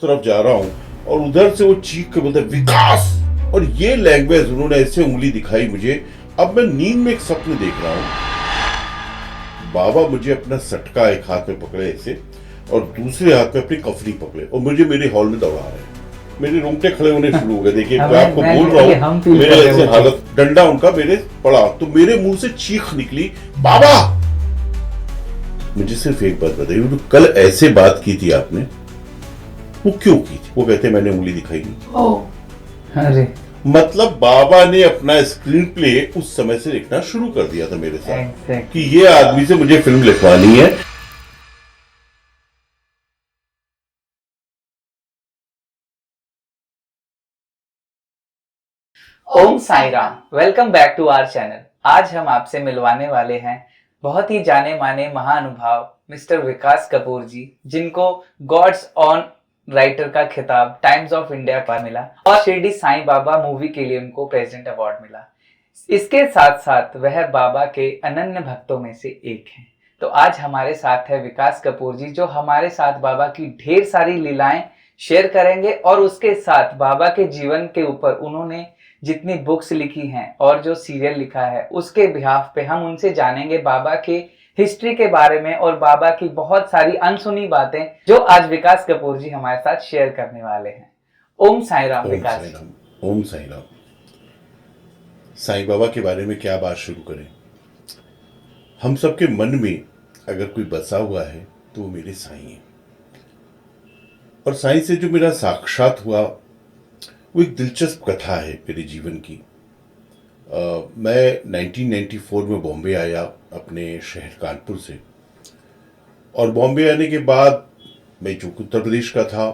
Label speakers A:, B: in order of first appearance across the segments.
A: तरफ जा रहा हूँ और उधर से वो चीख के बोलते विकास, और ये लैंग्वेज उन्होंने ऐसे उंगली दिखाई मुझे। अब मैं नींद में एक स्वप्न देख रहा हूँ, बाबा मुझे अपना सटका एक हाथ में पकड़े ऐसे और दूसरे हाथ में अपनी कफनी पकड़े और मुझे मेरे हॉल में दौड़ा रहे हैं। मेरे रोंगटे खड़े होने शुरू हो गए। देखिए मैं आपको बोल रहा हूँ, मेरे ऐसे हालत, डंडा उनका मेरे पड़ा तो मेरे मुंह से चीख निकली, बाबा। मुझे सिर्फ एक बात बताइए, तो कल ऐसे बात की थी आपने, वो क्यों की थी? वो कहते मैंने उंगली दिखाई नहीं।
B: अरे
A: मतलब बाबा ने अपना स्क्रीन प्ले उस समय से लिखना शुरू कर दिया था मेरे साथ कि ये आदमी से मुझे फिल्म लिखवानी है।
B: Om Sai Ram, welcome back to our channel. आज हम आपसे मिलवाने वाले हैं बहुत ही जाने माने महानुभाव मिस्टर विकास कपूर जी, जिनको गॉड्स ऑन राइटर का खिताब टाइम्स ऑफ इंडिया पर मिला और शिरडी साईं बाबा मूवी के लिए उनको प्रेजेंट अवार्ड मिला। इसके साथ साथ वह बाबा के अनन्य भक्तों में से एक हैं। तो आज हमारे साथ है विकास कपूर जी, जो हमारे साथ बाबा की ढेर सारी लीलाएं शेयर करेंगे और उसके साथ बाबा के जीवन के ऊपर उन्होंने जितनी बुक्स लिखी हैं और जो सीरियल लिखा है उसके बिहाफ पे हम उनसे जानेंगे बाबा के हिस्ट्री के बारे में और बाबा की बहुत सारी अनसुनी बातें जो आज विकास कपूर जी हमारे साथ शेयर करने वाले हैं। ओम साई राम विकास जी।
A: ओम साई राम। साईं बाबा के बारे में क्या बात शुरू करें। हम सबके मन में अगर कोई बसा हुआ है तो वो मेरे साईं हैं, और साईं से जो मेरा साक्षात हुआ वो एक दिलचस्प कथा है मेरे जीवन की। मैं 1994 में बॉम्बे आया अपने शहर कानपुर से, और बॉम्बे आने के बाद मैं जो उत्तर प्रदेश का था,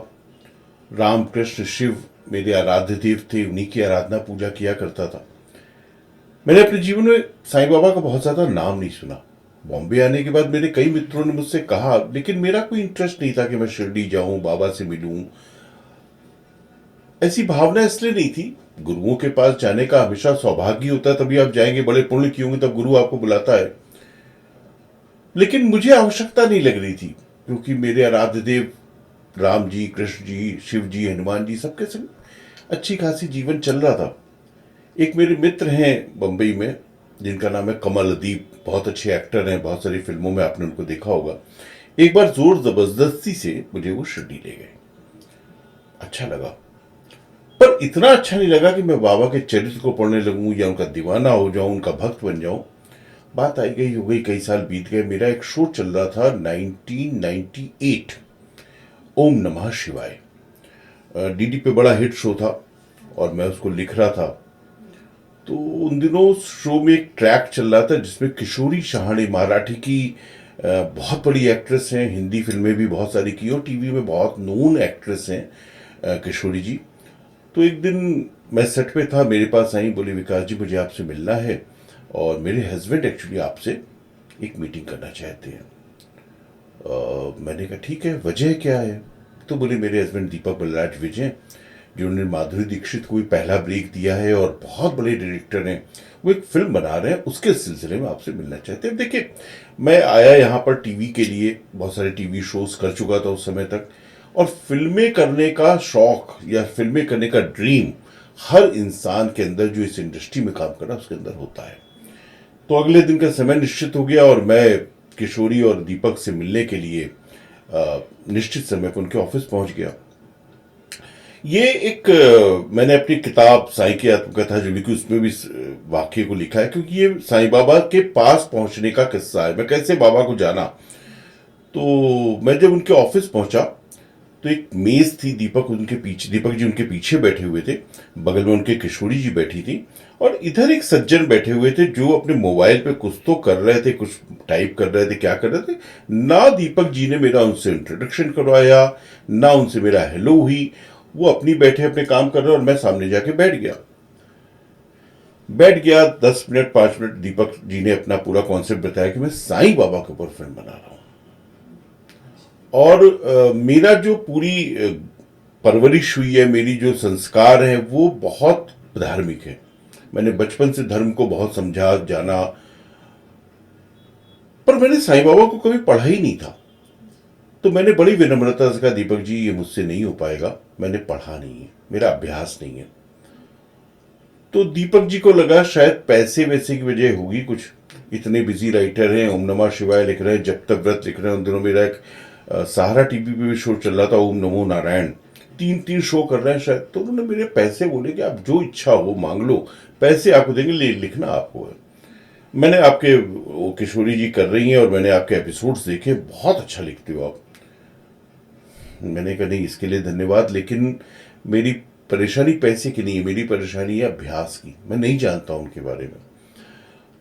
A: राम कृष्ण शिव मेरे आराध्य देव थे, उन्हीं की आराधना पूजा किया करता था। मैंने अपने जीवन में साईं बाबा का बहुत ज़्यादा नाम नहीं सुना। बॉम्बे आने के बाद मेरे कई मित्रों ने मुझसे कहा, लेकिन मेरा कोई इंटरेस्ट नहीं था कि मैं शिरडी जाऊं, बाबा से मिलूं। ऐसी भावना इसलिए नहीं थी, गुरुओं के पास जाने का हमेशा सौभाग्य होता है, तभी आप जाएंगे, बड़े पुण्य किए होंगे तब गुरु आपको बुलाता है। लेकिन मुझे आवश्यकता नहीं लग रही थी, क्योंकि मेरे आराध्य देव राम जी, कृष्ण जी, शिव जी, हनुमान जी, सबके संग अच्छी खासी जीवन चल रहा था। एक मेरे मित्र हैं बंबई में जिनका नाम है कमलदीप, बहुत अच्छे एक्टर हैं, बहुत सारी फिल्मों में आपने उनको देखा होगा। एक बार जोर जबरदस्ती से मुझे वो शिरडी ले गए। अच्छा लगा, पर इतना अच्छा नहीं लगा कि मैं बाबा के चरित्र को पढ़ने लगूं या उनका दीवाना हो जाऊं, उनका भक्त बन जाऊं। बात आई गई हो गई, कई साल बीत गए। मेरा एक शो चल रहा था 1998, ओम नमः शिवाय। डीडी पे बड़ा हिट शो था और मैं उसको लिख रहा था। तो उन दिनों शो में एक ट्रैक चल रहा था जिसमें किशोरी शहाणे, मराठी की बहुत बड़ी एक्ट्रेस हैं, हिंदी फिल्में भी बहुत सारी की और टीवी में बहुत नोन एक्ट्रेस हैं किशोरी जी। तो एक दिन मैं सेट पे था, मेरे पास आई, बोले विकास जी मुझे आपसे मिलना है और मेरे हस्बैंड एक्चुअली आपसे एक मीटिंग करना चाहते हैं। मैंने कहा ठीक है, वजह क्या है? तो बोले मेरे हस्बैंड दीपक बलराज विजय, जिन्होंने माधुरी दीक्षित को भी पहला ब्रेक दिया है और बहुत बड़े डायरेक्टर हैं, वो एक फिल्म बना रहे हैं, उसके सिलसिले में आपसे मिलना चाहते हैं। देखिए मैं आया यहाँ पर टीवी के लिए, बहुत सारे टीवी शोज कर चुका था उस समय तक, और फिल्में करने का शौक या फिल्में करने का ड्रीम हर इंसान के अंदर जो इस इंडस्ट्री में काम कर रहा है उसके अंदर होता है। तो अगले दिन का समय निश्चित हो गया और मैं किशोरी और दीपक से मिलने के लिए निश्चित समय पर उनके ऑफिस पहुंच गया। ये एक मैंने अपनी किताब साईं की आत्मकथा जो लिखी उसमें भी वाक्य को लिखा है, क्योंकि ये साईं बाबा के पास पहुंचने का किस्सा है, मैं कैसे बाबा को जाना। तो मैं जब उनके ऑफिस पहुंचा तो एक मेज थी, दीपक जी उनके पीछे बैठे हुए थे, बगल में उनके किशोरी जी बैठी थी, और इधर एक सज्जन बैठे हुए थे जो अपने मोबाइल पे कुछ तो कर रहे थे, कुछ टाइप कर रहे थे, क्या कर रहे थे। ना दीपक जी ने मेरा उनसे इंट्रोडक्शन करवाया, ना उनसे मेरा हेलो हुई। वो अपनी बैठे अपने काम कर रहे और मैं सामने जाके बैठ गया 10 मिनट 5 मिनट दीपक जी ने अपना पूरा कॉन्सेप्ट बताया कि मैं साईं बाबा के ऊपर फिल्म बना रहा हूं, और मेरा जो पूरी परवरिश हुई है, मेरी जो संस्कार है वो बहुत धार्मिक है। मैंने बचपन से धर्म को बहुत समझा जाना, पर मैंने साईं बाबा को कभी पढ़ा ही नहीं था। तो मैंने बड़ी विनम्रता से कहा, दीपक जी ये मुझसे नहीं हो पाएगा, मैंने पढ़ा नहीं है, मेरा अभ्यास नहीं है। तो दीपक जी को लगा शायद पैसे वैसे की वजह होगी कुछ, इतने बिजी राइटर हैं, ओम नमः शिवाय लिख रहे हैं, जब तक व्रत लिख रहे हैं। उन दिनों मेरा एक सहारा टीवी पे भी शो चल रहा था, ओम नमो नारायण, 3 शो कर रहे हैं शायद। तो उन्होंने मेरे पैसे बोले कि आप जो इच्छा हो मांग लो, पैसे आपको देंगे, लिखना आपको है। मैंने आपके वो किशोरी जी कर रही हैं और मैंने आपके एपिसोड्स देखे, बहुत अच्छा लिखते हो आप। मैंने कहा नहीं, इसके लिए धन्यवाद, लेकिन मेरी परेशानी पैसे की नहीं है, मेरी परेशानी है अभ्यास की, मैं नहीं जानता उनके बारे में।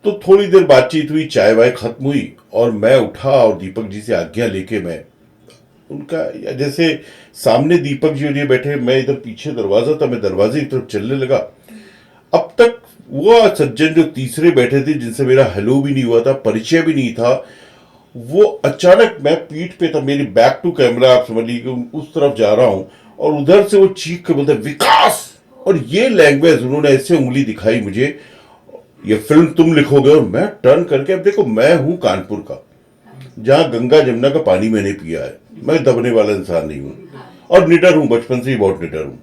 A: तो थोड़ी देर बातचीत हुई, चाय वाय खत्म हुई और मैं उठा और दीपक जी से आज्ञा लेके मैं उनका, जैसे सामने दीपक जी और ये बैठे, मैं इधर पीछे दरवाजा था, मैं दरवाजे की तरफ चलने लगा। अब तक वो सज्जन जो तीसरे बैठे थे, जिनसे मेरा हेलो भी नहीं हुआ था, परिचय भी नहीं था, वो अचानक, मैं पीठ पे था, मेरी बैक टू कैमरा, आप समझ लीजिए उस तरफ जा रहा हूं, और उधर से वो चीख के बोलते विकास, और ये लैंग्वेज उन्होंने ऐसे उंगली दिखाई मुझे, ये फिल्म तुम लिखोगे। और मैं टर्न करके, अब देखो मैं हूं कानपुर का, जहां गंगा जमुना का पानी मैंने पिया है, मैं दबने वाला इंसान नहीं हूं, और निडर हूं, बचपन से ही बहुत निडर हूं।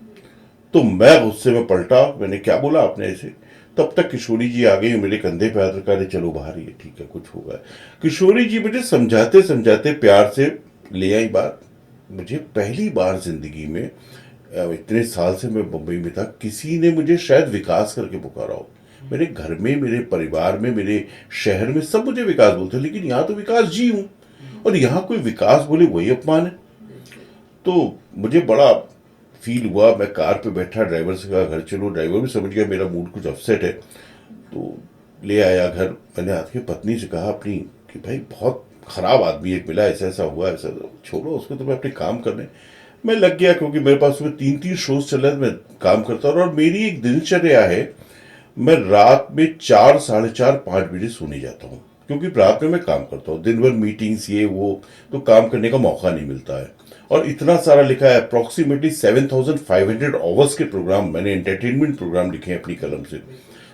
A: तो मैं गुस्से में पलटा, मैंने क्या बोला आपने ऐसे। तब तक किशोरी जी आ गई, मेरे कंधे पे हाथ रखा, चलो बाहर, ये ठीक है कुछ होगा। किशोरी जी मुझे समझाते समझाते प्यार से ले आई बात। मुझे पहली बार जिंदगी में, इतने साल से मैं बम्बई में था, किसी ने मुझे शायद विकास करके पुकारा हो। मेरे घर में, मेरे परिवार में, मेरे शहर में सब मुझे विकास बोलते, लेकिन यहाँ तो विकास जी हूं, और यहाँ कोई विकास बोले वही अपमान है। तो मुझे बड़ा फील हुआ। मैं कार पे बैठा, ड्राइवर से कहा घर चलो, ड्राइवर भी समझ गया मेरा मूड कुछ अपसेट है, तो ले आया घर। मैंने आके पत्नी से कहा अपनी कि भाई बहुत खराब आदमी एक मिला, ऐसा ऐसा हुआ, ऐसा, छोड़ो उसको, तो मैं अपने काम करने मैं लग गया, क्योंकि मेरे पास उसमें 3 शोज चल रहे थे, मैं काम करता हूँ। और मेरी एक दिनचर्या है, मैं रात में 4, साढ़े 4, 5 बजे सोने जाता हूँ, क्योंकि रात में मैं काम करता हूँ, दिन भर मीटिंग्स ये वो, तो काम करने का मौका नहीं मिलता है। और इतना सारा लिखा है, अप्रोक्सीमेटली 7,500 आवर्स के प्रोग्राम मैंने, एंटरटेनमेंट प्रोग्राम लिखे हैं अपनी कलम से।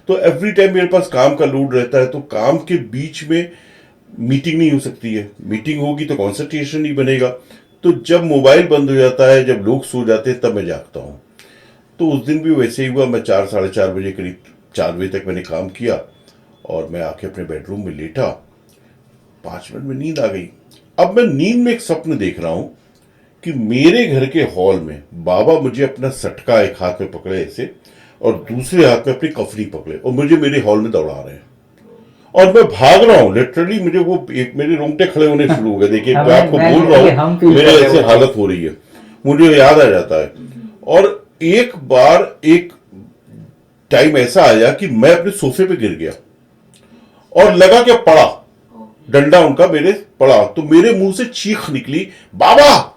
A: तो एवरी टाइम मेरे पास काम का लोड रहता है, तो काम के बीच में मीटिंग नहीं हो सकती है, मीटिंग होगी तो कॉन्सेंट्रेशन नहीं बनेगा। तो जब मोबाइल बंद हो जाता है, जब लोग सो जाते हैं, तब मैं जागता हूँ। तो उस दिन भी वैसे ही हुआ, मैं 4, साढ़े 4 बजे करीब, 4 बजे तक मैंने काम किया, और मैं आके अपने बेडरूम में लेटा, 5 मिनट में नींद आ गई। अब मैं नींद में एक स्वप्न देख रहा हूं कि मेरे घर के हॉल में बाबा मुझे अपना सटका एक हाथ में पकड़े ऐसे, और दूसरे हाथ में अपनी कफनी पकड़े, और मुझे मेरे हॉल में दौड़ा रहे हैं, और मैं भाग रहा हूं लिटरली। मुझे वो एक, मेरे रोंगटे खड़े होने शुरू हो गए। देखिए मैं आपको बोल रहा हूं, मेरे ऐसे हालत हो रही है, मुझे याद आ जाता है। और एक बार एक टाइम ऐसा आया कि मैं अपने सोफे पे गिर गया, और लगा क्या पड़ा, डंडा उनका मेरे पड़ा, तो मेरे मुंह से चीख निकली, बाबा।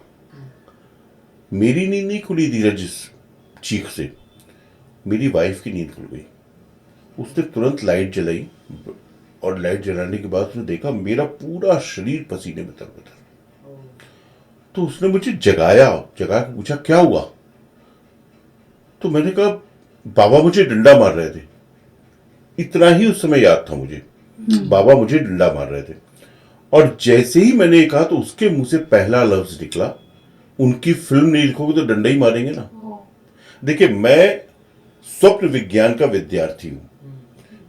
A: मेरी नींद नहीं खुली धीरज जिस चीख से, मेरी वाइफ की नींद खुल गई। उसने तुरंत लाइट जलाई, और लाइट जलाने के बाद उसने देखा मेरा पूरा शरीर पसीने में तरबतर। तो उसने मुझे जगा के पूछा क्या हुआ। तो मैंने कहा बाबा मुझे डंडा मार रहे थे। इतना ही उस समय याद था मुझे, बाबा मुझे डंडा मार रहे थे। और जैसे ही मैंने ये कहा, तो उसके मुंह से पहला लफ्ज निकला, उनकी फिल्म नहीं लिखोगे तो डंडा ही मारेंगे ना। देखिए मैं स्वप्न विज्ञान का विद्यार्थी हूं,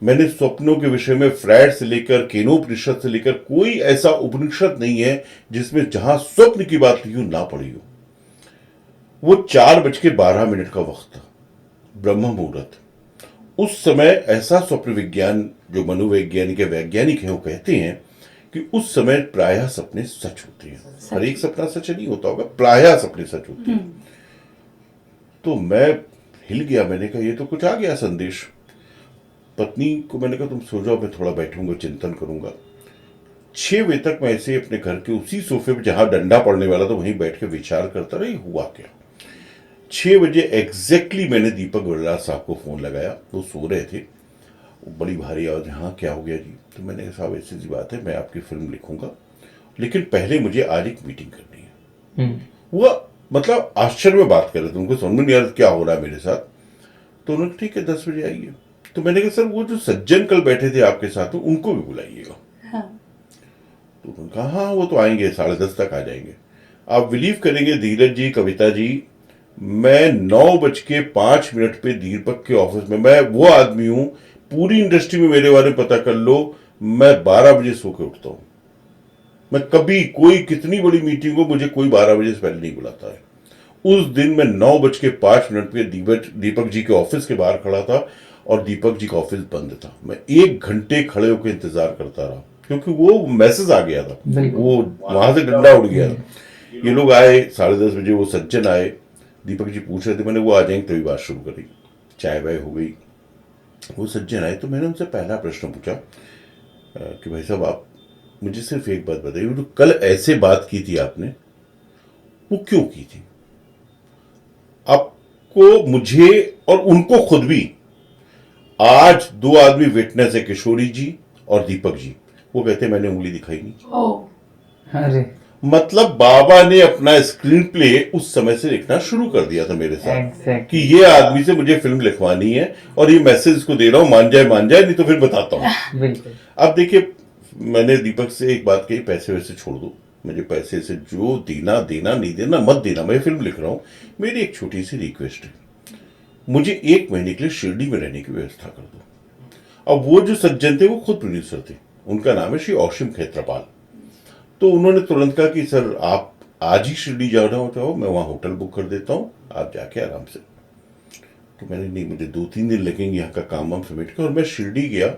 A: मैंने स्वप्नों के विषय में फ्रायड से लेकर केनोपनिषद से लेकर कोई ऐसा उपनिषद नहीं है जिसमें जहां स्वप्न की बात लिखी ना पड़ी हो। वो 4:12 का वक्त था, ब्रह्म मुहूर्त। उस समय ऐसा स्वप्न विज्ञान, जो मनोवैज्ञानिक या वैज्ञानिक है वो कहते हैं कि उस समय प्रायः सपने सच होते हैं। हर एक सपना सच नहीं होता होगा, प्रायः सपने सच होते हैं। तो मैं हिल गया, मैंने कहा ये तो कुछ आ गया संदेश। पत्नी को मैंने कहा तुम सो जाओ, मैं थोड़ा बैठूंगा, चिंतन करूंगा। 6 बजे तक मैं ऐसे अपने घर के उसी सोफे पर जहां डंडा पड़ने वाला था वहीं बैठ के विचार करता रहा हुआ क्या। 6 बजे एग्जैक्टली मैंने दीपक बिरला साहब को फोन लगाया, वो सो रहे थे। वो बड़ी भारी आवाज, हाँ क्या हो गया जी। तो मैंने कहा साहब ऐसी सी बात है, मैं आपकी फिल्म लिखूंगा, लेकिन पहले मुझे आज एक मीटिंग करनी है। वो मतलब आश्चर्य में बात कर रहे थे, उनको समझ में नहीं आ रहा क्या हो रहा है मेरे साथ। तो उन्होंने ठीक है 10 बजे आइए। तो मैंने कहा सर वो जो सज्जन कल बैठे थे आपके साथ, उनको भी बुलाइएगा। तो उन्होंने कहा हाँ वो तो आएंगे, 10:30 तक आ जाएंगे। आप बिलीव करेंगे धीरज जी, कविता जी, मैं 9:05 पे दीपक के ऑफिस में, मैं वो आदमी हूं, पूरी इंडस्ट्री में मेरे बारे में पता कर लो, मैं 12 बजे सो के उठता हूं। मैं कभी कोई कितनी बड़ी मीटिंग हो, मुझे कोई 12 बजे से पहले नहीं बुलाता है। उस दिन मैं 9:05 पे दीपक जी के ऑफिस के बाहर खड़ा था और दीपक जी का ऑफिस बंद था। मैं 1 घंटे खड़े होकर इंतजार करता रहा क्योंकि वो मैसेज आ गया था, वो वहां से डंडा उड़ गया था। ये लोग आए 10:30 बजे, वो सज्जन आए, दीपक जी पूछ रहे थे, मैंने वो आ जाएंगे तभी बात शुरू करी, चाय वाय हो गई। वो सज्जन आए तो मैंने उनसे पहला प्रश्न पूछा कि भाई साहब, आप मुझे सिर्फ एक बात बताइए, वो जो कल ऐसे बात की थी आपने, वो क्यों की थी? आपको, मुझे और उनको खुद भी, आज 2 आदमी विटनेस है, किशोरी जी और दीपक जी, वो कहते मैंने उंगली दिखाई नहीं।
B: अरे
A: मतलब बाबा ने अपना स्क्रीन प्ले उस समय से लिखना शुरू कर दिया था मेरे साथ।
B: Exactly.
A: कि ये आदमी से मुझे फिल्म लिखवानी है और ये मैसेज इसको दे रहा हूं, मान जाए नहीं तो फिर बताता हूं।
B: बिल्कुल।
A: अब देखिए, मैंने दीपक से एक बात कही, पैसे वैसे छोड़ दो, मुझे पैसे से जो देना देना, नहीं देना मत देना, मैं फिल्म लिख रहा हूं। मेरी एक छोटी सी रिक्वेस्ट है, मुझे 1 महीने के लिए शिरडी में रहने की व्यवस्था कर दो। अब वो जो सज्जन थे वो खुद प्रोड्यूसर थे, उनका नाम है श्री औशिम खेत्रपाल। तो उन्होंने तुरंत कहा कि सर आप आज ही शिरडी जाना हो चाहो, मैं वहां होटल बुक कर देता हूं, आप जाके आराम से। तो मैंने, नहीं मुझे 2-3 दिन लगेंगे यहाँ का काम वाम समेट के, और मैं शिरडी गया।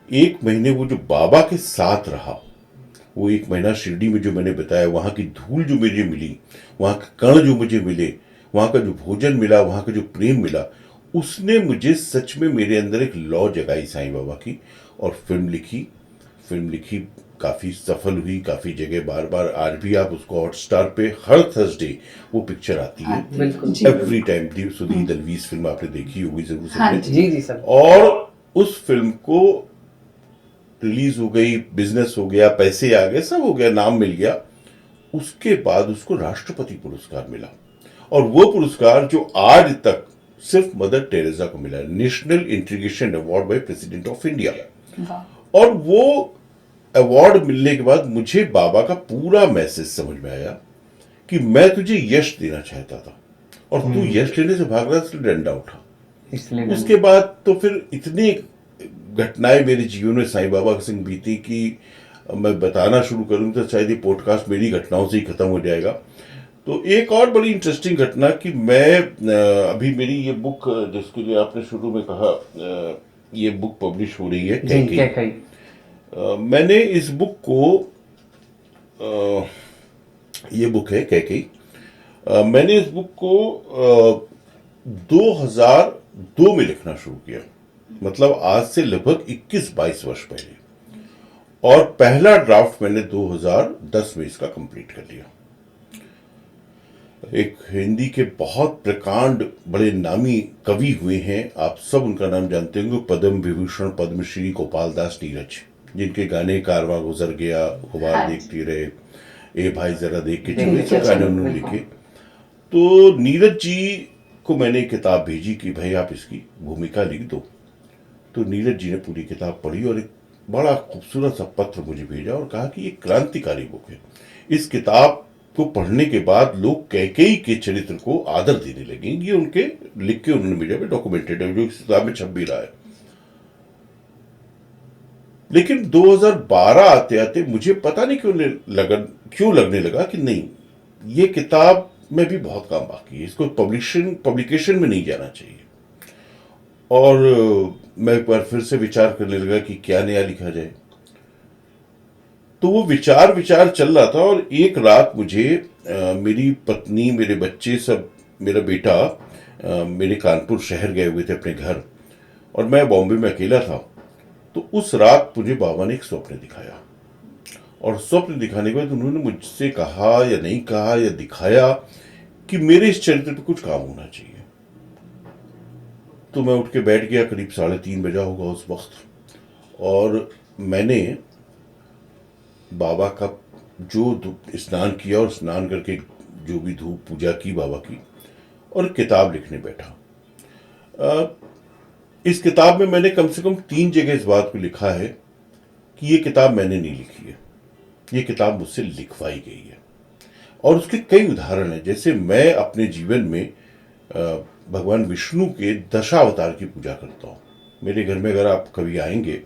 A: 1 महीने वो जो बाबा के साथ रहा, वो 1 महीना शिरडी में जो मैंने बताया, वहां की धूल जो मुझे मिली, वहां के कण जो मुझे मिले, वहां का जो भोजन मिला, वहां का जो प्रेम मिला, उसने मुझे सच में मेरे अंदर एक लौ जगाई साईं बाबा की। और फिल्म लिखी, काफी सफल हुई, काफी जगह बार बार, आज भी आप उसको हॉटस्टार पे हर थर्सडे वो पिक्चर आती है,
B: बिल्कुल।
A: Every time. सुधीर दलवीज फिल्म आपने देखी होगी जरूर सबने।
B: जी जी सर।
A: और उस फिल्म को रिलीज हो गई, बिजनेस हो गया, पैसे आ गए, सब हो गया, नाम मिल गया। उसके बाद उसको राष्ट्रपति पुरस्कार मिला, और वो पुरस्कार जो आज तक सिर्फ मदर टेरेसा को मिला है, national integration award by president of India. और वो अवार्ड मिलने के बाद मुझे बाबा का पूरा मैसेज समझ में आया कि मैं तुझे यश देना चाहता था और तू यश लेने से भाग रहा, इसलिए डंडा उठा।
B: इसलिए
A: उसके बाद तो फिर इतनी घटनाएं मेरे जीवन में साईं बाबा के संग बीती कि मैं बताना शुरू करूं तो शायद ये पॉडकास्ट मेरी घटनाओं से ही खत्म हो जाएगा। तो एक और बड़ी इंटरेस्टिंग घटना कि मैं अभी मेरी ये बुक, जिसके लिए आपने शुरू में कहा, ये बुक पब्लिश हो रही है, कैकेयी। मैंने इस बुक को, ये बुक है कैकेयी, मैंने इस बुक को 2002 में लिखना शुरू किया, मतलब आज से लगभग 21-22 वर्ष पहले। और पहला ड्राफ्ट मैंने 2010 में इसका कंप्लीट कर लिया। एक हिंदी के बहुत प्रकांड बड़े नामी कवि हुए हैं, आप सब उनका नाम जानते होंगे, पद्म विभूषण पद्मश्री गोपाल दास नीरज, जिनके गाने कारवां गुजर गया, खुबार देखती रहे, ए भाई जरा देख के चलो, ऐसे गाने उन्होंने लिखे। तो नीरज जी को मैंने एक किताब भेजी कि भाई आप इसकी भूमिका लिख दो। तो नीरज जी ने पूरी किताब पढ़ी और एक बड़ा खूबसूरत सा पत्र मुझे भेजा और कहा कि ये क्रांतिकारी बुक है, इस किताब को पढ़ने के बाद लोग कैकेयी के चरित्र को आदर देने लगेंगे। उनके लिख के उन्होंने भेजा, डॉक्यूमेंटेड है, जो इस किताब में छप भी रहा है। लेकिन 2012 आते आते मुझे पता नहीं क्यों लगने लगा कि नहीं, ये किताब में भी बहुत काम बाकी है, इसको पब्लिकेशन में नहीं जाना चाहिए। और मैं एक बार फिर से विचार करने लगा कि क्या नया लिखा जाए। तो वो विचार चल रहा था, और एक रात मुझे मेरी पत्नी, मेरे बच्चे सब, मेरा बेटा मेरे कानपुर शहर गए हुए थे अपने घर, और मैं बॉम्बे में अकेला था। तो उस रात मुझे बाबा ने एक स्वप्न दिखाया, और स्वप्न दिखाने के बाद उन्होंने मुझसे कहा या नहीं कहा या दिखाया कि मेरे इस चरित्र पे कुछ काम होना चाहिए। तो मैं उठ के बैठ गया, करीब 3:30 बजा होगा उस वक्त, और मैंने बाबा का जो स्नान किया, और स्नान करके जो भी धूप पूजा की बाबा की, और किताब लिखने बैठा। इस किताब में मैंने कम से कम 3 जगह इस बात को लिखा है कि ये किताब मैंने नहीं लिखी है, ये किताब मुझसे लिखवाई गई है। और उसके कई उदाहरण हैं। जैसे मैं अपने जीवन में भगवान विष्णु के दशावतार की पूजा करता हूँ। मेरे घर में अगर आप कभी आएंगे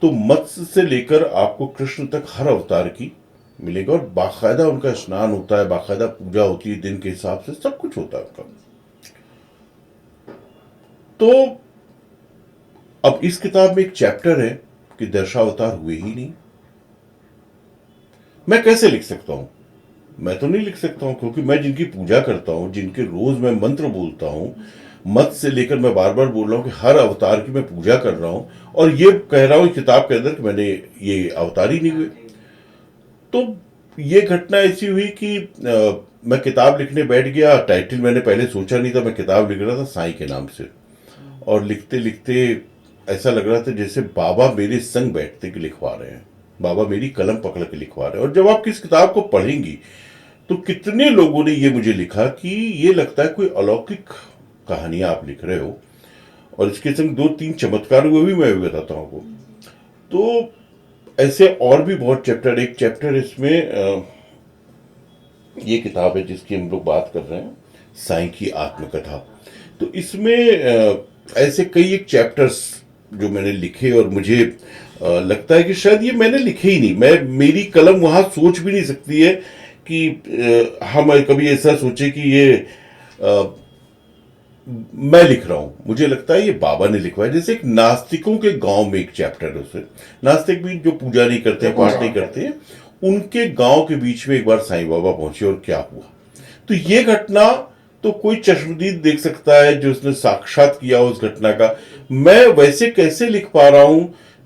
A: तो मत्स्य से लेकर आपको कृष्ण तक हर अवतार की मिलेगा, और बाकायदा उनका स्नान होता है, बाकायदा पूजा होती है, दिन के हिसाब से सब कुछ होता है उनका। तो अब इस किताब में एक चैप्टर है कि दशावतार हुए ही नहीं। मैं कैसे लिख सकता हूं? मैं तो नहीं लिख सकता हूं, क्योंकि मैं जिनकी पूजा करता हूं, जिनके रोज मैं मंत्र बोलता हूं, मत से लेकर मैं बार बार बोल रहा हूं कि हर अवतार की मैं पूजा कर रहा हूं, और ये कह रहा हूं किताब के अंदर कि मैंने ये अवतार ही नहीं हुए। तो ये घटना ऐसी हुई कि मैं किताब लिखने बैठ गया। टाइटल मैंने पहले सोचा नहीं था, मैं किताब लिख रहा था साईं के नाम से, और लिखते लिखते ऐसा लग रहा था जैसे बाबा मेरे संग बैठते के लिखवा रहे हैं, बाबा मेरी कलम पकड़ के लिखवा रहे हैं। और जब आप किस किताब को पढ़ेंगी तो कितने लोगों ने ये मुझे लिखा कि ये लगता है कोई अलौकिक कहानियां आप लिख रहे हो, और इसके संग दो तीन चमत्कार हुए भी मैं बताता हूँ आपको। तो ऐसे और भी बहुत चैप्टर, एक चैप्टर इसमें ये किताब है जिसकी हम लोग बात कर रहे हैं, साईं की आत्मकथा। तो इसमें ऐसे कई एक चैप्टर्स जो मैंने लिखे, और मुझे लगता है कि शायद ये मैंने लिखे ही नहीं, मेरी कलम वहां सोच भी नहीं सकती है कि हम कभी ऐसा सोचे कि ये मैं लिख रहा हूं। मुझे लगता है ये बाबा ने लिखवाया। जैसे एक नास्तिकों के गांव में एक चैप्टर है उससे, नास्तिक भी जो पूजा नहीं करते हैं, पाठ नहीं करते हैं, उनके गांव के बीच में एक बार साईं बाबा पहुंचे और क्या हुआ। तो ये घटना तो कोई चश्मदीद देख सकता है जो उसने साक्षात किया उस घटना का। मैं वैसे कैसे लिख पा रहा हूं?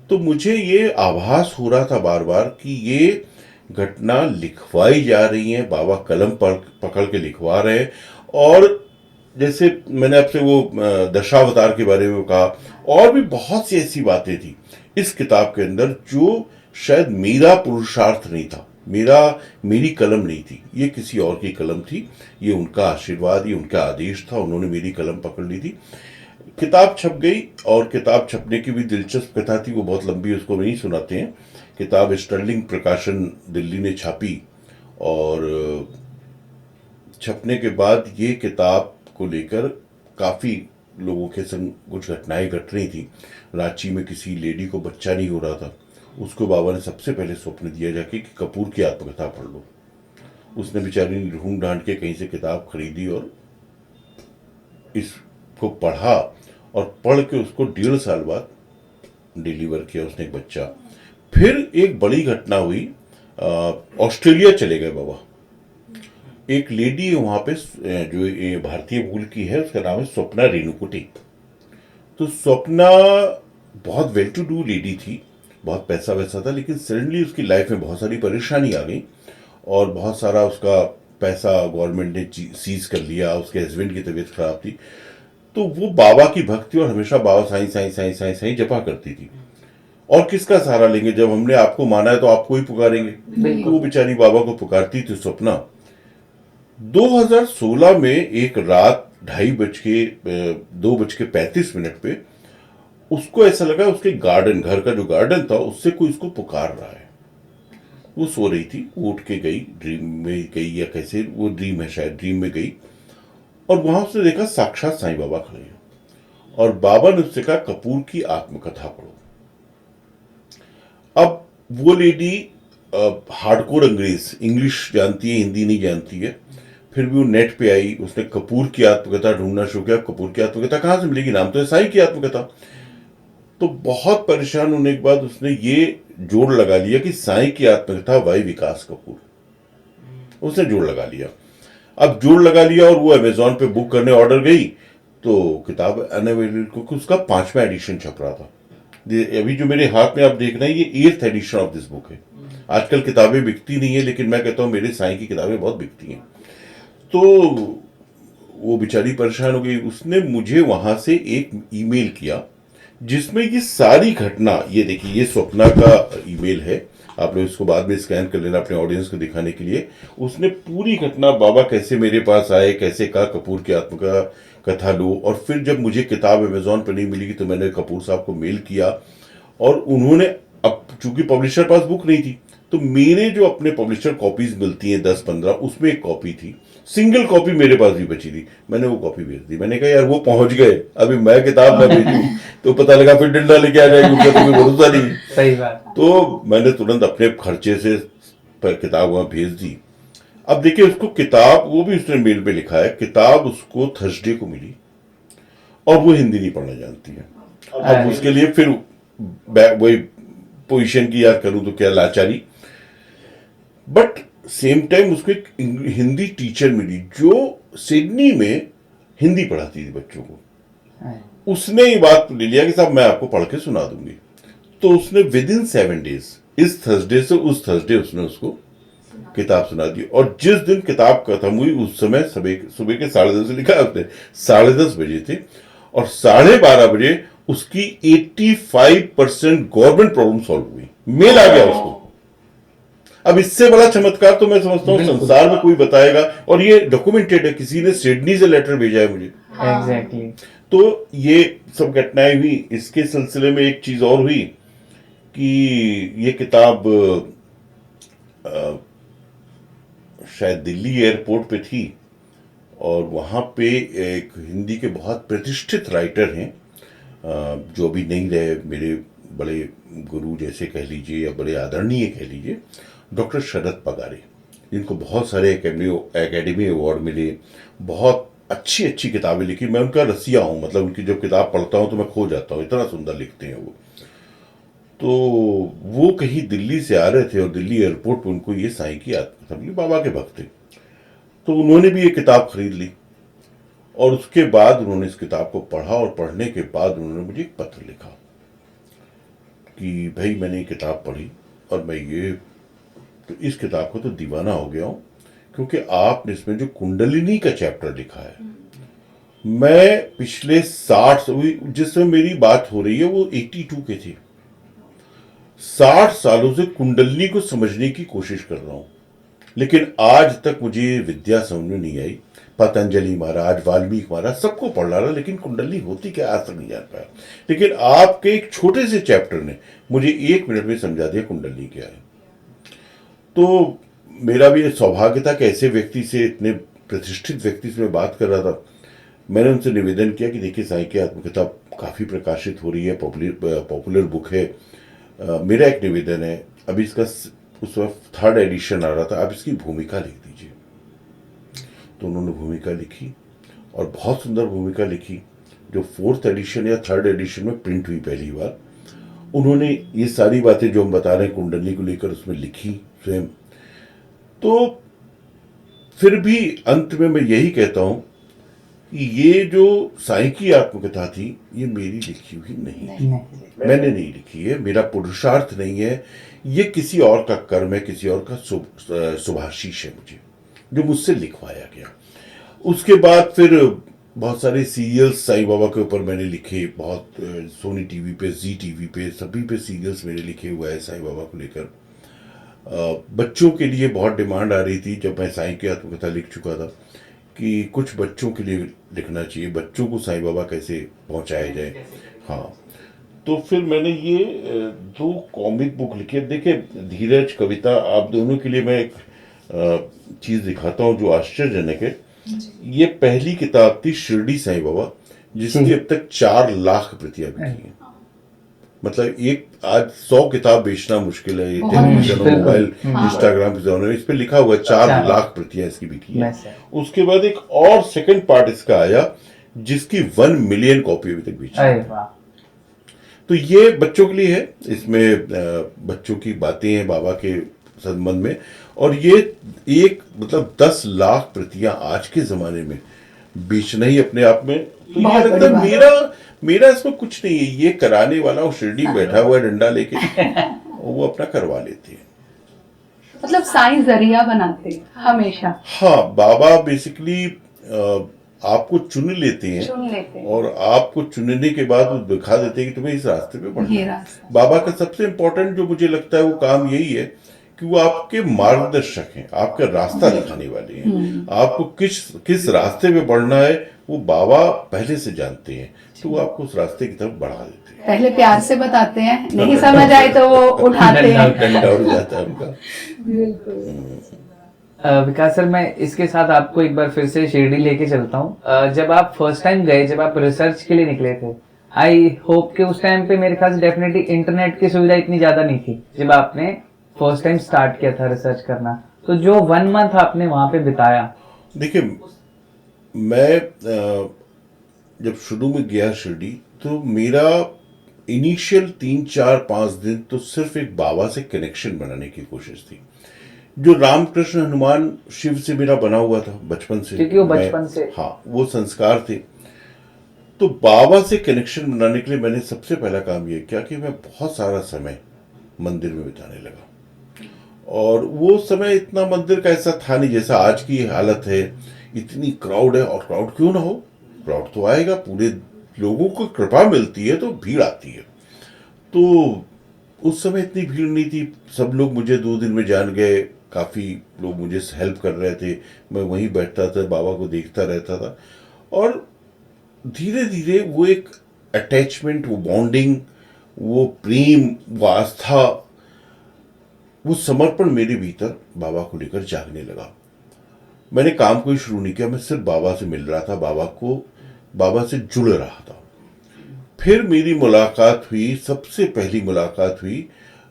A: तो मुझे ये आभास हो रहा था बार बार कि ये घटना लिखवाई जा रही है, बाबा कलम पकड़ के लिखवा रहे हैं। और जैसे मैंने आपसे वो दशावतार के बारे में कहा, और भी बहुत सी ऐसी बातें थी इस किताब के अंदर जो शायद मेरा पुरुषार्थ नहीं था, मेरी कलम नहीं थी, ये किसी और की कलम थी। ये उनका आशीर्वाद, ये उनका आदेश था, उन्होंने मेरी कलम पकड़ ली थी। किताब छप गई, और किताब छपने की भी दिलचस्प कथा थी, वो बहुत लंबी, उसको नहीं सुनाते हैं। किताब स्टर्लिंग प्रकाशन दिल्ली ने छापी, और छपने के बाद ये किताब को लेकर काफ़ी लोगों के संग कुछ घटनाएं घट रही थी। रांची में किसी लेडी को बच्चा नहीं हो रहा था, उसको बाबा ने सबसे पहले स्वप्न दिया जाके कि कपूर की आत्मकथा पढ़ लो। उसने बेचारी ने ढूंढ ढांड के कहीं से किताब खरीदी और इसको पढ़ा, और पढ़ के उसको 1.5 साल बाद डिलीवर किया उसने एक बच्चा। फिर एक बड़ी घटना हुई, ऑस्ट्रेलिया चले गए बाबा। एक लेडी है वहां पे जो भारतीय मूल की है, उसका नाम है स्वप्ना रेणुकुटी। तो स्वप्ना बहुत वेल टू डू लेडी थी, बहुत पैसा वैसा था, लेकिन सडनली उसकी लाइफ में बहुत सारी परेशानी आ गई, और बहुत सारा उसका पैसा गवर्नमेंट ने सीज कर लिया। उसके हस्बैंड की तबीयत खराब थी, तो वो बाबा की भक्ति और हमेशा बाबा साईं साईं साईं साईं साईं जपा करती थी। और किसका सहारा लेंगे, जब हमने आपको माना है तो आपको ही पुकारेंगे। तो वो बेचारी बाबा को पुकारती थी स्वप्ना। 2016 में एक रात 2:35 पे उसको ऐसा लगा उसके गार्डन, घर का जो गार्डन था, उससे कोई उसको पुकार रहा है। वो सो रही थी, उठ के गई, ड्रीम में गई या कैसे, वो ड्रीम है शायद, ड्रीम में गई, और वहां उसने देखा साक्षात साईं बाबा खड़े हैं, और बाबा ने उससे कहा कपूर की आत्मकथा पढ़ो। अब वो लेडी हार्डकोर अंग्रेज, इंग्लिश जानती है, हिंदी नहीं जानती है, फिर भी वो नेट पे आई, उसने कपूर की आत्मकथा ढूंढना शुरू किया। कपूर की आत्मकथा कहां से मिलेगी, नाम तो है साईं की आत्मकथा। तो बहुत परेशान होने के बाद उसने ये जोड़ लगा लिया कि साईं की आत्मकथा वाई विकास कपूर, उसने जोड़ लगा लिया। अब जोड़ लगा लिया, और वो अमेजोन पे बुक करने ऑर्डर गई, तो किताब अनअवेलेबल, क्योंकि उसका 5वां एडिशन छप रहा था। अभी जो मेरे हाथ में आप देख रहे हैं, ये 8th addition of this book है। आजकल किताबें बिकती नहीं है, लेकिन मैं कहता हूं मेरे साईं की किताबें बहुत बिकती हैं। तो वो बेचारी परेशान हो गई। उसने मुझे वहां से एक ईमेल किया जिसमें ये सारी घटना, ये देखिए, ये स्वप्ना का ईमेल है, आप लोग इसको बाद में स्कैन कर लेना अपने ऑडियंस को दिखाने के लिए। उसने पूरी घटना, बाबा कैसे मेरे पास आए, कैसे कहा कपूर की आत्मकथा लो, और फिर जब मुझे किताब अमेजोन पर नहीं मिली तो मैंने कपूर साहब को मेल किया, और उन्होंने, अब चूंकि पब्लिशर पास बुक नहीं थी, तो मेरे जो अपने पब्लिशर कॉपीज मिलती हैं 10-15, उसमें एक कॉपी थी, सिंगल कॉपी मेरे पास भी बची थी, मैंने वो कॉपी भेज दी। मैंने कहा यार वो पहुंच गए, अभी मैं किताब ना भेजूं तो पता लगा फिर डंडा लेके आ जाएगी, उनका तो कोई भरोसा नहीं।
B: सही बात।
A: तो मैंने तुरंत अपने खर्चे से किताब वहां भेज दी। अब देखिए उसको किताब, वो भी उसने मेल पे लिखा है, किताब उसको थर्सडे को मिली और वो हिंदी नहीं पढ़ना जानती है। अब उसके लिए फिर वही पोजीशन की याद करूं तो क्या लाचारी, बट सेम टाइम उसको एक हिंदी टीचर मिली जो सिडनी में हिंदी पढ़ाती थी बच्चों को। उसने ये बात ले लिया कि साहब मैं आपको पढ़ के सुना दूंगी। तो उसने विद इन 7 डेज, इस थर्सडे से उस थर्सडे उसने उसको किताब सुना दी। और जिस दिन किताब खत्म हुई उस समय सुबह के 10:30 लिखा है उसने, 10:30 बजे थे और 12:30 बजे उसकी 85% गवर्नमेंट प्रॉब्लम सॉल्व हुई, मेल आ गया उसको। अब इससे बड़ा चमत्कार तो मैं समझता हूँ संसार में कोई बताएगा, और ये डॉक्यूमेंटेड है, किसी ने सिडनी से लेटर भेजा है मुझे।
B: एग्जैक्टली।
A: तो ये सब घटनाएं हुई। इसके सिलसिले में एक चीज और हुई कि ये किताब शायद दिल्ली एयरपोर्ट पे थी और वहां पे एक हिंदी के बहुत प्रतिष्ठित राइटर हैं, जो अभी नहीं रहे, मेरे बड़े गुरु जैसे कह लीजिए या बड़े आदरणीय कह लीजिए, डॉक्टर शरद पगारे, जिनको बहुत सारे एकेडमी अवार्ड मिले, बहुत अच्छी अच्छी किताबें लिखी। मैं उनका रसिया हूँ, मतलब उनकी जब किताब पढ़ता हूँ तो मैं खो जाता हूँ, इतना सुंदर लिखते हैं वो। तो वो कहीं दिल्ली से आ रहे थे और दिल्ली एयरपोर्ट पर उनको ये साईं की आत्मकथा मिली, बाबा के भक्त थे। तो उन्होंने भी ये किताब खरीद ली और उसके बाद उन्होंने इस किताब को पढ़ा और पढ़ने के बाद उन्होंने मुझे एक पत्र लिखा कि भाई मैंने ये किताब पढ़ी और मैं ये, तो इस किताब को तो दीवाना हो गया हूं, क्योंकि आपने इसमें जो कुंडलिनी का चैप्टर लिखा है, मैं पिछले 60, जिसमें मेरी बात हो रही है वो 82 के थे, 60 सालों से कुंडलिनी को समझने की कोशिश कर रहा हूं, लेकिन आज तक मुझे विद्या समझ में नहीं आई। पतंजलि महाराज, वाल्मीकि महाराज, सबको पढ़ रहा, लेकिन कुंडली होती क्या आज तक नहीं जान पाया। लेकिन आपके एक छोटे से चैप्टर ने मुझे 1 मिनट में समझा दिया कुंडली क्या है। तो मेरा भी सौभाग्य था कि ऐसे व्यक्ति से, इतने प्रतिष्ठित व्यक्ति से मैं बात कर रहा था। मैंने उनसे निवेदन किया कि देखिए साईं की आत्मकथा काफ़ी प्रकाशित हो रही है, पॉपुलर बुक है, मेरा एक निवेदन है, अभी इसका उस वक्त 3rd एडिशन आ रहा था, आप इसकी भूमिका लिख दीजिए। तो उन्होंने भूमिका लिखी और बहुत सुंदर भूमिका लिखी, जो 4th एडिशन या 3rd एडिशन में प्रिंट हुई पहली बार। उन्होंने ये सारी बातें जो हम बता रहे हैं कुंडली को लेकर उसमें लिखी स्वयं। तो फिर भी अंत में मैं यही कहता हूं कि ये जो साईं की आत्मकथा थी ये मेरी लिखी हुई नहीं, मैंने नहीं लिखी है, मेरा पुरुषार्थ नहीं है, ये किसी और का कर्म है, किसी और का शुभाशीष है मुझे, जो मुझसे लिखवाया गया। उसके बाद फिर बहुत सारे सीरियल्स साईं बाबा के ऊपर मैंने लिखे, बहुत सोनी टीवी पे, जी टीवी पे, सभी पे सीरियल्स मेरे लिखे हुए हैं साईं बाबा को लेकर। बच्चों के लिए बहुत डिमांड आ रही थी जब मैं साईं की आत्मकथा लिख चुका था कि कुछ बच्चों के लिए लिखना चाहिए, बच्चों को साईं बाबा कैसे पहुंचाया जाए। हाँ, तो फिर मैंने ये 2 कॉमिक बुक लिखे। देखिए धीरज, कविता, आप दोनों के लिए मैं एक चीज दिखाता हूँ जो आश्चर्यजनक है। ये पहली किताब थी शिरडी साईं बाबा, जिसकी अब तक 4 लाख प्रतियां बिकी हैं। मतलब एक आज 100 किताब बेचना मुश्किल है, टेलीविजन, मोबाइल, इंस्टाग्राम के जमाने में। इस पे लिखा हुआ 4 लाख प्रतियां इसकी बिकी है। उसके बाद एक और सेकंड पार्ट इसका आया जिसकी 1 मिलियन कॉपी अभी तक बेची है। तो ये बच्चों के लिए है, इसमें बच्चों की बातें हैं बाबा के संबंध में, और ये एक मतलब 10 लाख प्रतियां आज के जमाने में बेचना ही अपने आप में, तो ये लगता है मेरा इसमें कुछ नहीं है। ये कराने वाला वो शिरडी बैठा हुआ है डंडा लेके, वो अपना करवा लेते हैं।
C: मतलब साईं जरिया बनाते हैं हमेशा।
A: हाँ, बाबा बेसिकली आपको चुन लेते हैं और आपको चुनने के बाद वो दिखा देते हैं कि तुम्हें इस रास्ते पे बढ़ना है। बाबा का सबसे इम्पोर्टेंट जो मुझे लगता है वो काम यही है कि वो आपके मार्गदर्शक हैं, आपका रास्ता दिखाने वाले हैं। आपको किस रास्ते पे बढ़ना है वो बाबा पहले से जानते हैं, तो वो आपको उस रास्ते की तरफ बढ़ा देते हैं।
C: पहले प्यार से बताते हैं, नहीं समझ आए तो वो उठाते हैं।
A: डंडा उड़ जाता है उनका।
C: बिल्कुल।
B: विकास सर, मैं इसके साथ आपको एक बार फिर से शिरडी लेके चलता हूँ। जब आप फर्स्ट टाइम गए, जब आप रिसर्च के लिए निकले थे, आई होप कि उस टाइम पे मेरे ख्याल से डेफिनेटली इंटरनेट की सुविधा इतनी ज्यादा नहीं थी जब आपने फर्स्ट टाइम स्टार्ट किया था रिसर्च करना। तो जो 1 मंथ आपने वहां पे बिताया।
A: देखिए, मैं जब शुरू में गया शिरडी, तो मेरा इनिशियल 3 4 5 दिन तो सिर्फ एक बाबा से कनेक्शन बनाने की कोशिश थी, जो रामकृष्ण हनुमान शिव से मेरा बना हुआ था बचपन से।
B: क्योंकि वो
A: मैं-
B: बचपन से।
A: हाँ, वो संस्कार थे। तो बाबा से कनेक्शन बनाने के लिए मैंने सबसे पहला काम ये किया कि मैं बहुत सारा समय मंदिर में बिताने लगा। और वो समय इतना मंदिर का ऐसा था नहीं जैसा आज की हालत है, इतनी क्राउड है। और क्राउड क्यों ना हो, क्राउड तो आएगा, पूरे लोगों को कृपा मिलती है तो भीड़ आती है। तो उस समय इतनी भीड़ नहीं थी, सब लोग मुझे 2 दिन में जान गए, काफ़ी लोग मुझे हेल्प कर रहे थे। मैं वहीं बैठता था, बाबा को देखता रहता था। और धीरे धीरे वो एक अटैचमेंट, वो बॉन्डिंग, वो प्रेम, वो आस्था, वो समर्पण मेरे भीतर बाबा को लेकर जागने लगा। मैंने काम कोई शुरू नहीं किया, मैं सिर्फ बाबा से मिल रहा था, बाबा से जुड़ रहा था। फिर मेरी मुलाकात हुई, सबसे पहली मुलाकात हुई,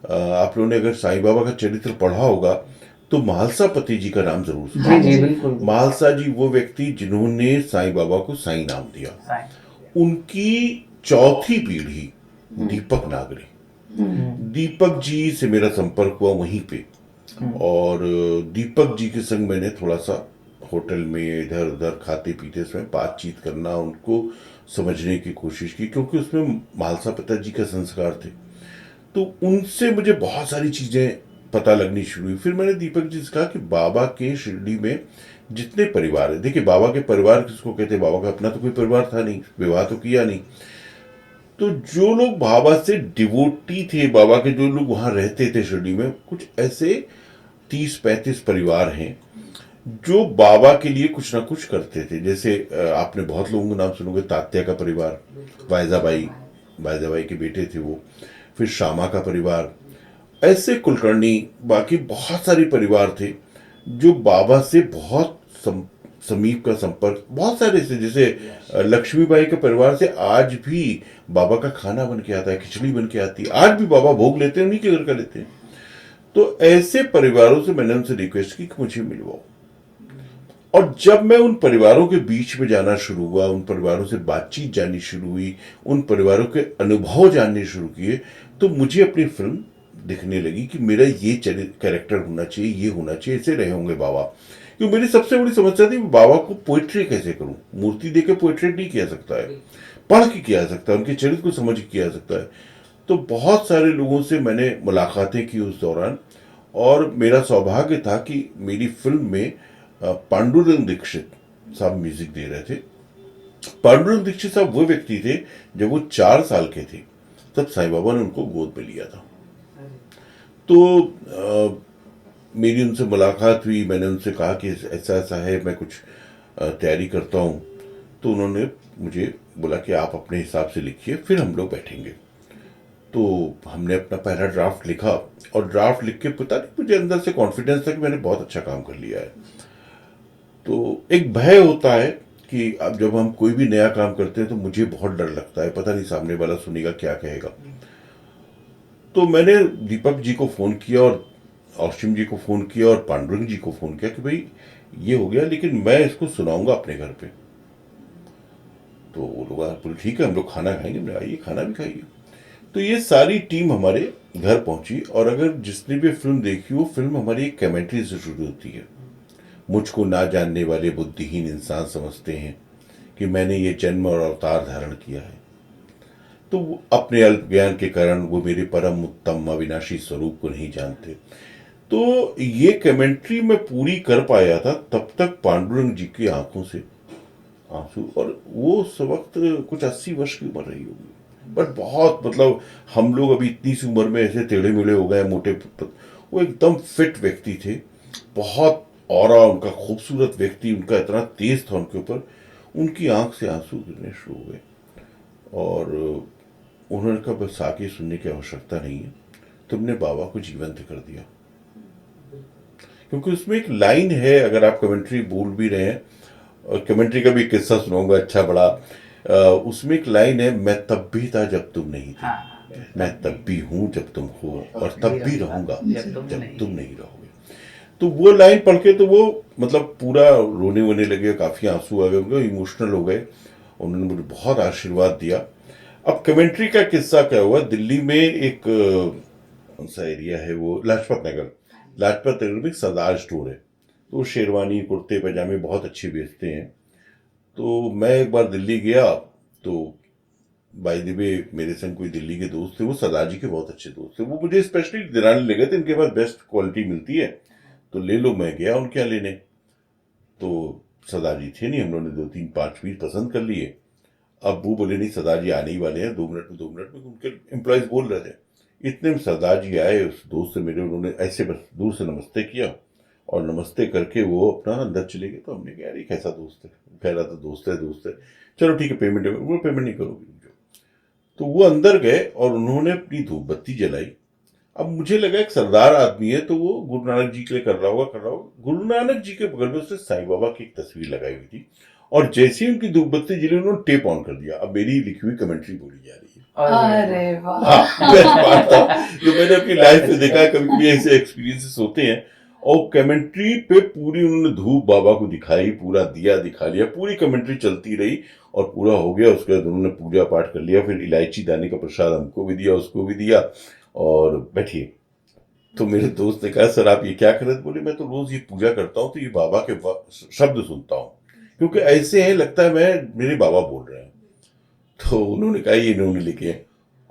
A: आप लोगों ने अगर साईं बाबा का चरित्र पढ़ा होगा तो महालसा पति जी का नाम जरूर सुना।
B: जी जी बिल्कुल।
A: महालसा जी वो व्यक्ति जिन्होंने साईं बाबा को साईं नाम दिया। उनकी चौथी पीढ़ी दीपक नागरे, दीपक जी से मेरा संपर्क हुआ वहीं पे। और दीपक जी के संग मैंने थोड़ा सा होटल में इधर उधर खाते पीते समय बातचीत करना, उनको समझने की कोशिश की, क्योंकि उसमें महालसा पिताजी का संस्कार थे। तो उनसे मुझे बहुत सारी चीजें पता लगनी शुरू हुई। फिर मैंने दीपक जी से कहा कि बाबा के शिरडी में जितने परिवार है, देखिए बाबा के परिवार किसको कहते हैं, बाबा का अपना तो कोई परिवार था नहीं, विवाह तो किया नहीं। तो जो लोग बाबा से डिवोटी थे, बाबा के जो लोग वहां रहते थे शिरडी में, कुछ ऐसे 30 35 परिवार हैं जो बाबा के लिए कुछ ना कुछ करते थे। जैसे आपने बहुत लोगों का नाम सुनोगे, तात्या का परिवार, वायजाबाई के बेटे थे वो। फिर श्यामा का परिवार, ऐसे कुलकर्णी, बाकी बहुत सारे परिवार थे जो बाबा से बहुत समीप का संपर्क, बहुत सारे से, जैसे लक्ष्मीबाई के परिवार से आज भी बाबा का खाना बन के आता है, खिचड़ी बन के आती है, आज भी बाबा भोग लेते हैं, उन्हीं के घर का लेते हैं। तो ऐसे परिवारों से मैंने उनसे रिक्वेस्ट की कि मुझे मिलवाओ। और जब मैं उन परिवारों के बीच में जाना शुरू हुआ, उन परिवारों से बातचीत जाननी शुरू हुई, उन परिवारों के अनुभव जानने शुरू किए, तो मुझे अपनी फिल्म दिखने लगी कि मेरा ये कैरेक्टर होना चाहिए, ये होना चाहिए, ऐसे रहे होंगे बाबा। क्योंकि मेरी सबसे बड़ी समस्या थी बाबा को पोइट्री कैसे करूं। मूर्ति देख के पोइट्री नहीं किया सकता है, पढ़ के किया जा सकता है, उनके चरित्र को समझ के किया जा सकता है। तो बहुत सारे लोगों से मैंने मुलाकातें की उस दौरान। और मेरा सौभाग्य था कि मेरी फिल्म में पांडुरंग दीक्षित साहब म्यूजिक दे रहे थे। पांडुरंग दीक्षित साहब वो व्यक्ति थे, जब वो 4 साल के थे तब साईं बाबा ने उनको गोद में लिया था। तो मेरी उनसे मुलाकात हुई, मैंने उनसे कहा कि ऐसा ऐसा है, मैं कुछ तैयारी करता हूँ। तो उन्होंने मुझे बोला कि आप अपने हिसाब से लिखिए, फिर हम लोग बैठेंगे। तो हमने अपना पहला ड्राफ्ट लिखा, और ड्राफ्ट लिख के पता नहीं मुझे अंदर से कॉन्फिडेंस था कि मैंने बहुत अच्छा काम कर लिया है। तो एक भय होता है कि अब जब हम कोई भी नया काम करते हैं तो मुझे बहुत डर लगता है, पता नहीं सामने वाला सुनेगा क्या कहेगा। तो मैंने दीपक जी को फ़ोन किया और औशिम जी को फ़ोन किया और पांडुरंग जी को फ़ोन किया कि भाई ये हो गया, लेकिन मैं इसको सुनाऊंगा अपने घर पे। तो वो लोग बोले ठीक है, हम लोग खाना खाएंगे। मैंने आइए खाना भी खाइए। तो ये सारी टीम हमारे घर पहुंची। और अगर जिसने भी फिल्म देखी, वो फिल्म हमारी एक कमेंट्री से शुरू होती है। मुझको ना जानने वाले बुद्धिहीन इंसान समझते हैं कि मैंने ये जन्म और अवतार धारण किया है, तो अपने अल्प ज्ञान के कारण वो मेरे परम उत्तम अविनाशी स्वरूप को नहीं जानते। तो ये कमेंट्री मैं पूरी कर पाया था, तब तक पांडुरंग जी की आंखों से आंसू। और वो उस वक्त कुछ 80 वर्ष की उम्र रही होगी, बट बहुत, मतलब हम लोग अभी इतनी सी उम्र में ऐसे टेढ़े मेढ़े हो गए, मोटे। वो एकदम फिट व्यक्ति थे, बहुत ऑरा उनका, खूबसूरत व्यक्ति, उनका इतना तेज था उनके ऊपर। उनकी आंख से आंसू गिरने शुरू हो गए और उन्होंने कहा बस आगे सुनने की आवश्यकता नहीं है, तुमने बाबा को जीवंत कर दिया। क्योंकि उसमें एक लाइन है, अगर आप कमेंट्री बोल भी रहे हैं, और कमेंट्री का भी किस्सा सुनाऊंगा अच्छा बड़ा, उसमें एक लाइन है, मैं तब भी था जब तुम नहीं थे,
B: हाँ,
A: मैं तब भी हूं जब तुम हो, और तब भी रहूंगा
B: जब
A: तुम नहीं रहोगे। तो वो लाइन पढ़ के तो वो मतलब पूरा रोने वोने लगे, काफी आंसू आ गए उनके, इमोशनल हो गए। उन्होंने मुझे बहुत आशीर्वाद दिया। अब कमेंट्री का किस्सा क्या हुआ, दिल्ली में एक कौन सा एरिया है वो, लाजपत नगर, लाजपत नगर में एक सरदार स्टोर है, तो वो शेरवानी कुर्ते पैजामे बहुत अच्छे बेचते हैं। तो मैं एक बार दिल्ली गया, तो बाय द वे मेरे संग कोई दिल्ली के दोस्त थे, वो सरदार जी के बहुत अच्छे दोस्त थे, वो मुझे स्पेशली दिलाने लगे थे, इनके पास बेस्ट क्वालिटी मिलती है तो ले लो। मैं गया उनके यहाँ लेने, तो सरदार जी थे नहीं, हम लोगों ने 2 3 5 पीस पसंद कर लिए। अब वो बोले नहीं सरदार जी आने ही वाले हैं, 2 मिनट में 2 मिनट में, उनके एम्प्लॉयज बोल रहे थे। इतने में सरदार जी आए, उस दोस्त से मेरे, उन्होंने ऐसे बस दूर से नमस्ते किया और नमस्ते करके वो अपना अंदर चले गए। तो हमने कहा यार ये कैसा दोस्त है, कह रहा था दोस्त है दोस्त है, चलो ठीक है पेमेंट, वो पेमेंट नहीं करोगे जो। तो वो अंदर गए और उन्होंने अपनी धूप बत्ती जलाई। अब मुझे लगा एक सरदार आदमी है तो वो गुरु नानक जी के लिए कर रहा होगा। गुरु नानक जी के बगल में उसने साईं बाबा की एक तस्वीर लगाई हुई थी, और जैसे ही उनकी धूप बत्ती जली उन्होंने टेप ऑन कर दिया। अब मेरी लिखी हुई कमेंट्री बोली जा रही है।
C: अरे वाह।
A: हाँ, बेस्ट बात था जो मैंने अपनी लाइफ में देखा है, कभी कभी ऐसे एक्सपीरियंसेस होते हैं। और कमेंट्री पे पूरी उन्होंने धूप बाबा को दिखाई, पूरा दिया दिखा लिया, पूरी कमेंट्री चलती रही और पूरा हो गया। उसके बाद उन्होंने पूजा पाठ कर लिया, फिर इलायची दाने का प्रसाद हमको भी दिया, उसको भी दिया, और बैठिए। तो मेरे दोस्त ने कहा सर आप ये क्या कर रहे थे? बोले मैं तो रोज ये पूजा करता हूँ, तो ये बाबा के शब्द सुनता हूँ, क्योंकि ऐसे है लगता है मैं मेरे बाबा बोल रहे हैं। तो उन्होंने कहा ये इन्होंने लिखे।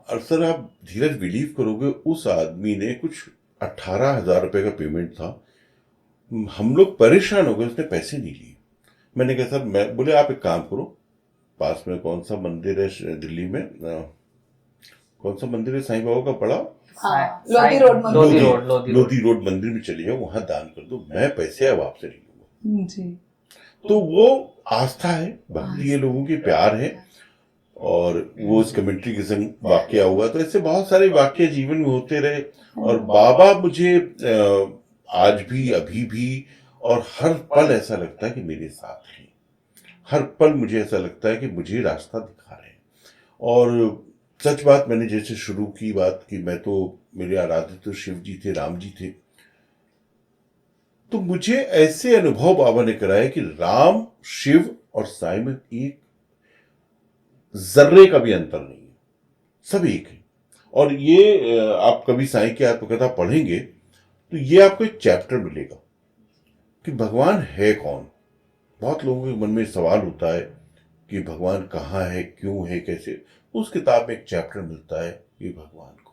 A: और सर आप धीरज बिलीव करोगे, उस आदमी ने कुछ 18,000 रुपए का पेमेंट था। हम लोग परेशान हो गए, उसने पैसे नहीं लिए। मैंने कहा सर, मैं बोले आप एक काम करो, पास में कौन सा मंदिर है दिल्ली में, कौन सा मंदिर है साईं बाबा का बड़ा,
C: हाँ, लोधी रोड मंदिर।
A: लोधी रोड मंदिर में चले जाओ, वहां दान कर दो, मैं पैसे अब आपसे नहीं लूंगा।
C: जी।
A: तो वो आस्था है, भक्ति है, लोगों की प्यार है। और वो उस कमेंट्री के संग वाक्य हुआ। तो ऐसे बहुत सारे वाक्य जीवन में होते रहे, और बाबा मुझे आज भी, अभी भी, और हर पल ऐसा लगता है कि मेरे साथ हैं। हर पल मुझे ऐसा लगता है कि मुझे रास्ता दिखा रहे हैं। और सच बात, मैंने जैसे शुरू की बात कि मैं तो, मेरे आराध्य तो शिव जी थे, राम जी थे। तो मुझे ऐसे अनुभव बाबा ने कराया कि राम, शिव और साईं में एक जर्रे का भी अंतर नहीं है, सब एक है। और ये आप कभी साईं की आत्मकथा पढ़ेंगे तो ये आपको एक चैप्टर मिलेगा कि भगवान है कौन। बहुत लोगों के मन में सवाल होता है कि भगवान कहाँ है, क्यों है, कैसे। उस किताब में एक चैप्टर मिलता है कि भगवान को